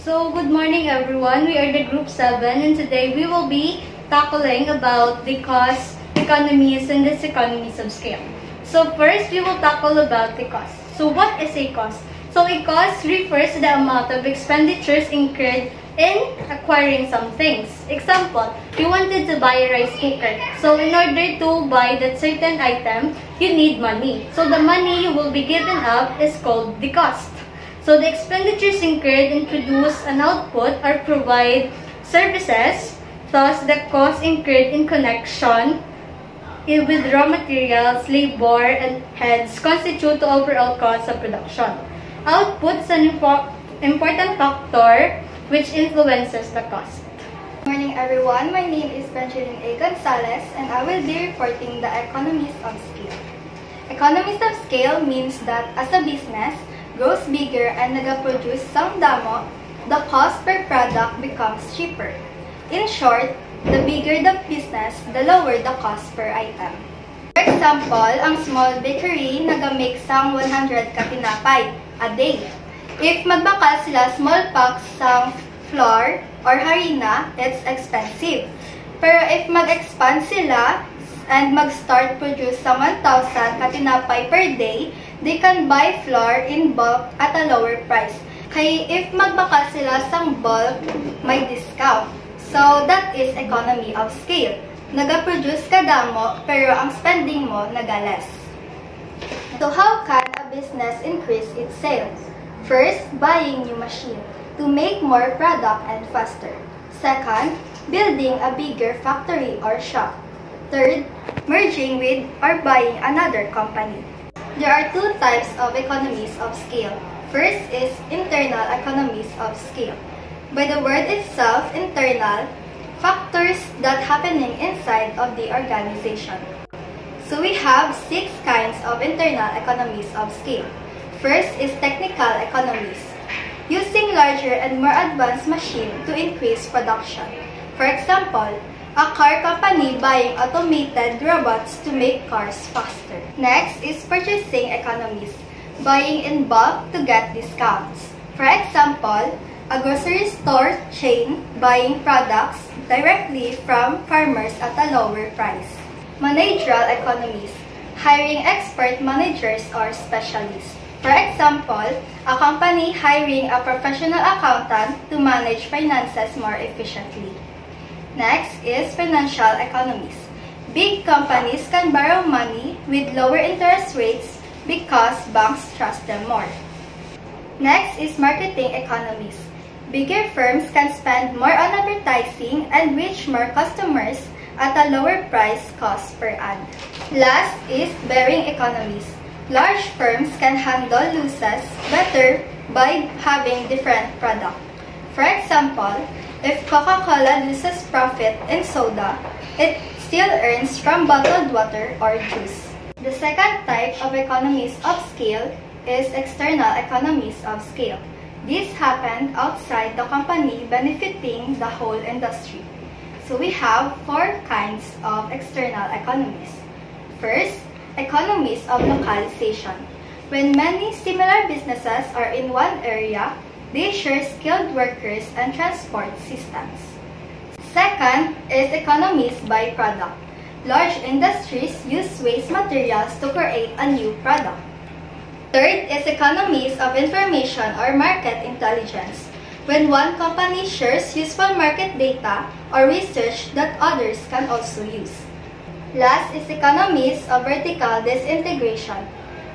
So, good morning everyone. We are the Group 7 and today we will be tackling about the cost, economies, and diseconomies of scale. So, first we will tackle about the cost. So, what is a cost? So, a cost refers to the amount of expenditures incurred in acquiring some things. Example, you wanted to buy a rice cooker. So, in order to buy that certain item, you need money. So, the money you will be given up is called the cost. So, the expenditures incurred in produce an output or provide services, thus the cost incurred in connection with raw materials, labor, and heads constitute the overall cost of production. Output is an important factor which influences the cost. Good morning everyone, my name is Benjamin A. Gonzalez and I will be reporting the economies of scale. Economies of scale means that as a business grows bigger and nag-produce some damo, the cost per product becomes cheaper. In short, the bigger the business, the lower the cost per item. For example, ang small bakery nag-make sang 100 ka tinapay a day. If magbakal sila small packs sang flour or harina, it's expensive. Pero if mag-expand sila and mag-start produce sa 1,000 ka tinapay per day, they can buy flour in bulk at a lower price. Kaya if magbakal sila sang bulk, may discount. So that is economy of scale. Naga-produce ka damo, pero ang spending mo naga-less. So how can a business increase its sales? First, buying new machine to make more product and faster. Second, building a bigger factory or shop. Third, merging with or buying another company. There are two types of economies of scale. First is internal economies of scale. By the word itself, internal, factors that happening inside of the organization. So we have 6 kinds of internal economies of scale. First is technical economies, using larger and more advanced machine to increase production. For example, a car company buying automated robots to make cars faster. Next is purchasing economies, buying in bulk to get discounts. For example, a grocery store chain buying products directly from farmers at a lower price. Managerial economies, hiring expert managers or specialists. For example, a company hiring a professional accountant to manage finances more efficiently. Next is financial economies. Big companies can borrow money with lower interest rates because banks trust them more. Next is marketing economies. Bigger firms can spend more on advertising and reach more customers at a lower price cost per ad. Last is bearing economies. Large firms can handle losses better by having different products. For example, if Coca-Cola loses profit in soda, it still earns from bottled water or juice. The second type of economies of scale is external economies of scale. This happened outside the company benefiting the whole industry. So we have 4 kinds of external economies. First, economies of localization. When many similar businesses are in one area, they share skilled workers and transport systems. Second is economies by product. Large industries use waste materials to create a new product. Third is economies of information or market intelligence. When one company shares useful market data or research that others can also use. Last is economies of vertical disintegration.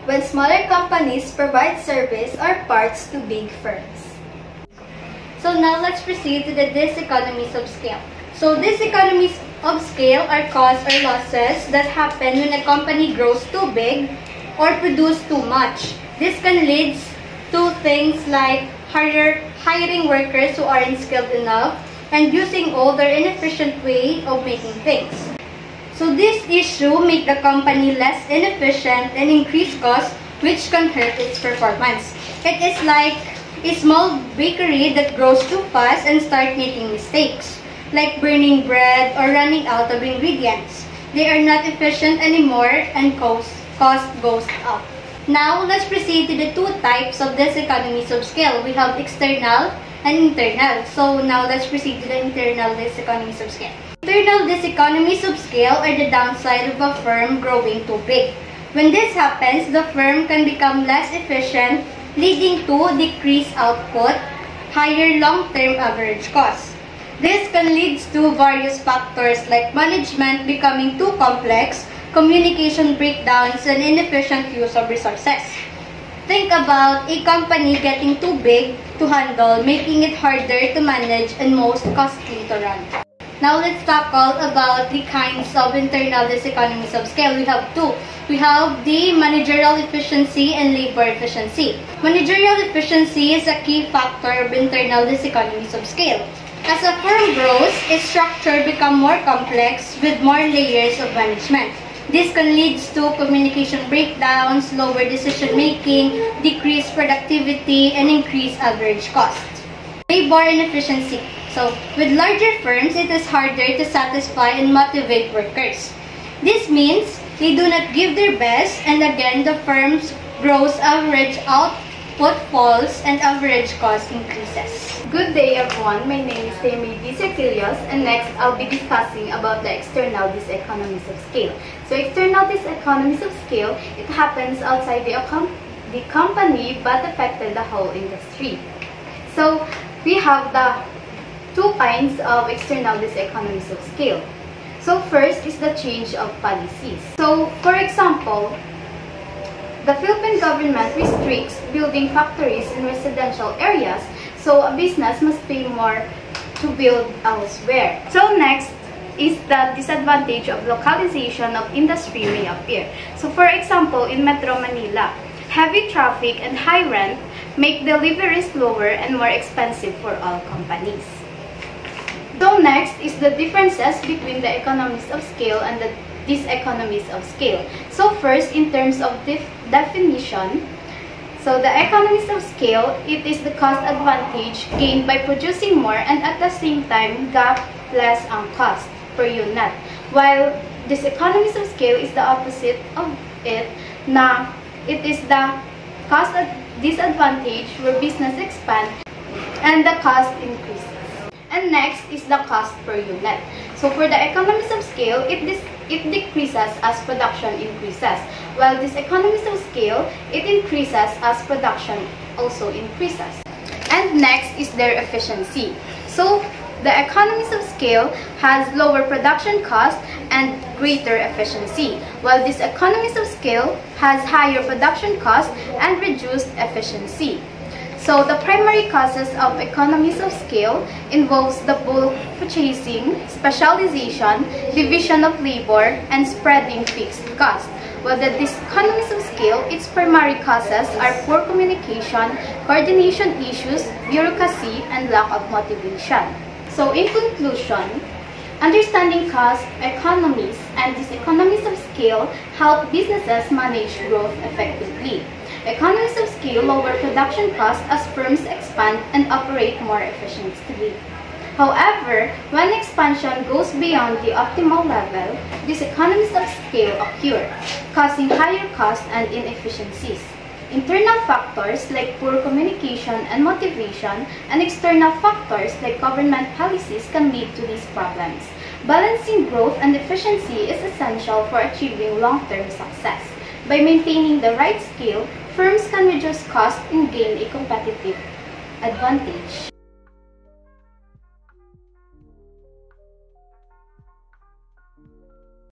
When smaller companies provide service or parts to big firms. So now let's proceed to the diseconomies of scale. So diseconomies of scale are costs or losses that happen when a company grows too big or produce too much. This can lead to things like hiring workers who aren't skilled enough and using old or inefficient way of making things. So this issue make the company less inefficient and increase costs, which can hurt its performance. It is like a small bakery that grows too fast and start making mistakes, like burning bread or running out of ingredients. They are not efficient anymore and cost goes up. Now, let's proceed to the 2 types of diseconomies of scale. We have external and internal. So now let's proceed to the internal diseconomies of scale. Internal diseconomies of scale are the downside of a firm growing too big. When this happens, the firm can become less efficient, leading to decreased output, higher long-term average costs. This can lead to various factors like management becoming too complex, communication breakdowns, and inefficient use of resources. Think about a company getting too big to handle, making it harder to manage and most costly to run. Now let's tackle about the kinds of internal diseconomies of scale. We have two. We have the managerial efficiency and labor efficiency. Managerial efficiency is a key factor of internal diseconomies of scale. As a firm grows, its structure becomes more complex with more layers of management. This can lead to communication breakdowns, lower decision-making, decreased productivity, and increased average cost. Labor inefficiency. So, with larger firms, it is harder to satisfy and motivate workers. This means they do not give their best, and again, the firm's gross average output falls and average cost increases. Good day everyone, my name is Temi Dissertilios, and next I'll be discussing about the external diseconomies of scale. So external diseconomies of scale, it happens outside the company but affected the whole industry. So we have the two kinds of external diseconomies of scale. So first is the change of policies. So for example, the Philippine government restricts building factories in residential areas, so a business must pay more to build elsewhere. So next is the disadvantage of localization of industry may appear. So for example, in Metro Manila, heavy traffic and high rent make deliveries slower and more expensive for all companies. So next is the differences between the economies of scale and the diseconomies of scale. So first, in terms of definition, so the economies of scale, it is the cost advantage gained by producing more and at the same time gap less on cost per unit. While diseconomies of scale is the opposite of it, na it is the cost disadvantage where business expand and the cost increases. And next is the cost per unit. So for the economies of scale, it decreases as production increases, while this economies of scale, it increases as production also increases. And next is their efficiency. So the economies of scale has lower production cost and greater efficiency, while this economies of scale has higher production cost and reduced efficiency. So the primary causes of economies of scale involves the bulk purchasing, specialization, division of labor, and spreading fixed costs. While the diseconomies of scale, its primary causes are poor communication, coordination issues, bureaucracy, and lack of motivation. So in conclusion, understanding cost, economies, and diseconomies of scale help businesses manage growth effectively. Economies of scale lower production costs as firms expand and operate more efficiently. However, when expansion goes beyond the optimal level, diseconomies of scale occur, causing higher costs and inefficiencies. Internal factors like poor communication and motivation, and external factors like government policies can lead to these problems. Balancing growth and efficiency is essential for achieving long-term success. By maintaining the right scale, firms can reduce costs and gain a competitive advantage.